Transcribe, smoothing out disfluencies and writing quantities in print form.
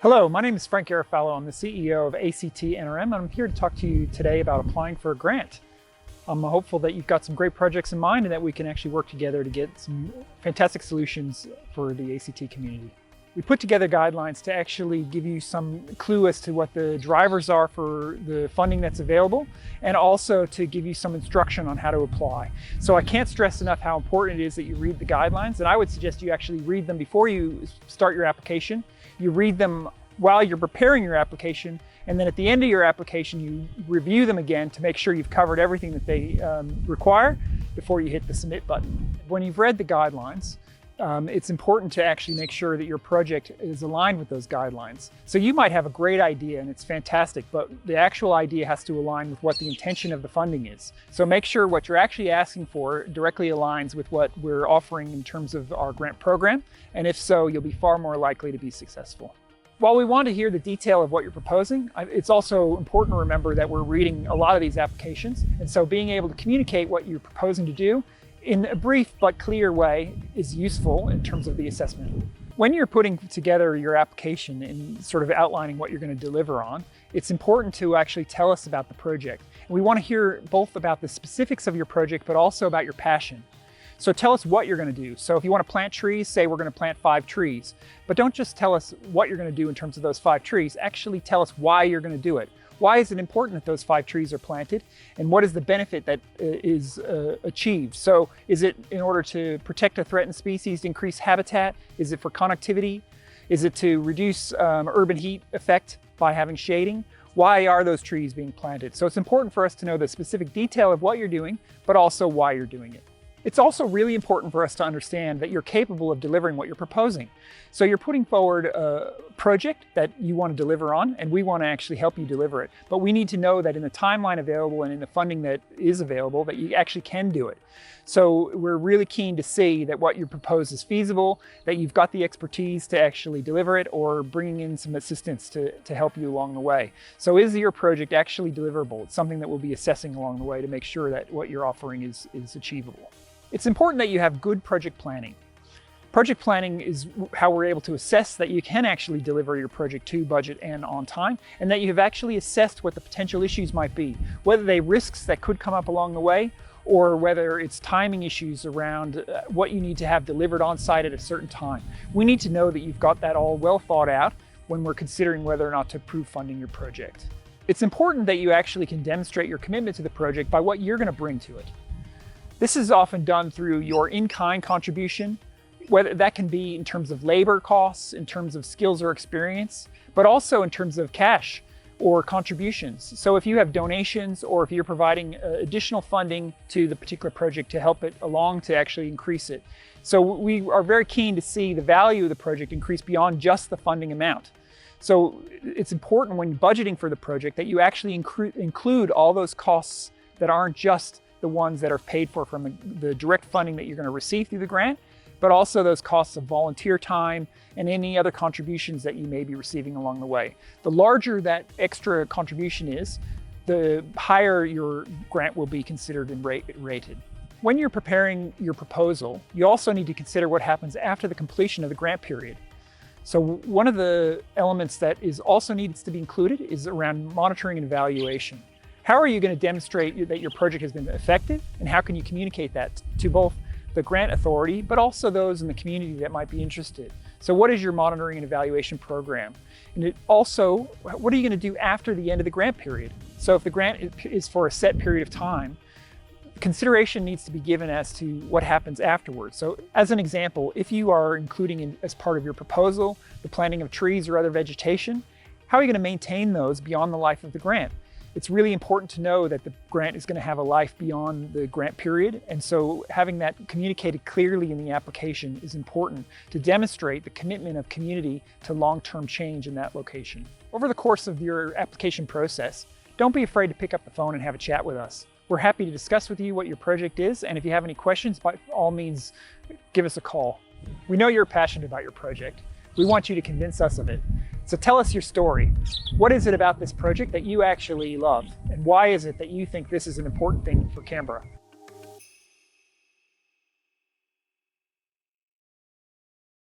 Hello, my name is Frank Garofalow. I'm the CEO of ACT NRM, and I'm here to talk to you today about applying for a grant. I'm hopeful that you've got some great projects in mind and that we can actually work together to get some fantastic solutions for the ACT community. We put together guidelines to actually give you some clue as to what the drivers are for the funding that's available, and also to give you some instruction on how to apply. So I can't stress enough how important it is that you read the guidelines, and I would suggest you actually read them before you start your application. You read them while you're preparing your application, and then at the end of your application, you review them again to make sure you've covered everything that they require before you hit the submit button. When you've read the guidelines, it's important to actually make sure that your project is aligned with those guidelines. So you might have a great idea and it's fantastic, but the actual idea has to align with what the intention of the funding is. So make sure what you're actually asking for directly aligns with what we're offering in terms of our grant program. And if so, you'll be far more likely to be successful. While we want to hear the detail of what you're proposing, it's also important to remember that we're reading a lot of these applications. And so being able to communicate what you're proposing to do in a brief but clear way is useful in terms of the assessment. When you're putting together your application and sort of outlining what you're going to deliver on, it's important to actually tell us about the project. And we want to hear both about the specifics of your project, but also about your passion. So tell us what you're going to do. So if you want to plant trees, say we're going to plant 5 trees. But don't just tell us what you're going to do in terms of those 5 trees. Actually tell us why you're going to do it. Why is it important that those 5 trees are planted? And what is the benefit that is achieved? So is it in order to protect a threatened species, to increase habitat? Is it for connectivity? Is it to reduce urban heat effect by having shading? Why are those trees being planted? So it's important for us to know the specific detail of what you're doing, but also why you're doing it. It's also really important for us to understand that you're capable of delivering what you're proposing. So you're putting forward a project that you want to deliver on, and we want to actually help you deliver it. But we need to know that in the timeline available and in the funding that is available, that you actually can do it. So we're really keen to see that what you propose is feasible, that you've got the expertise to actually deliver it, or bringing in some assistance to help you along the way. So is your project actually deliverable? It's something that we'll be assessing along the way to make sure that what you're offering is achievable. It's important that you have good project planning. Project planning is how we're able to assess that you can actually deliver your project to budget and on time, and that you have actually assessed what the potential issues might be, whether they risks that could come up along the way, or whether it's timing issues around what you need to have delivered on site at a certain time. We need to know that you've got that all well thought out when we're considering whether or not to approve funding your project. It's important that you actually can demonstrate your commitment to the project by what you're going to bring to it. This is often done through your in-kind contribution, whether that can be in terms of labor costs, in terms of skills or experience, but also in terms of cash or contributions. So if you have donations, or if you're providing additional funding to the particular project to help it along to actually increase it. So we are very keen to see the value of the project increase beyond just the funding amount. So it's important when budgeting for the project that you actually include all those costs that aren't just the ones that are paid for from the direct funding that you're going to receive through the grant, but also those costs of volunteer time and any other contributions that you may be receiving along the way. The larger that extra contribution is, the higher your grant will be considered and rated. When you're preparing your proposal, you also need to consider what happens after the completion of the grant period. So one of the elements that is also needs to be included is around monitoring and evaluation. How are you going to demonstrate that your project has been effective, and how can you communicate that to both the grant authority, but also those in the community that might be interested? So what is your monitoring and evaluation program? And it also, what are you going to do after the end of the grant period? So if the grant is for a set period of time, consideration needs to be given as to what happens afterwards. So as an example, if you are including as part of your proposal the planting of trees or other vegetation, how are you going to maintain those beyond the life of the grant? It's really important to know that the grant is going to have a life beyond the grant period. And so having that communicated clearly in the application is important to demonstrate the commitment of community to long-term change in that location. Over the course of your application process, don't be afraid to pick up the phone and have a chat with us. We're happy to discuss with you what your project is. And if you have any questions, by all means, give us a call. We know you're passionate about your project. We want you to convince us of it. So tell us your story. What is it about this project that you actually love? And why is it that you think this is an important thing for Canberra?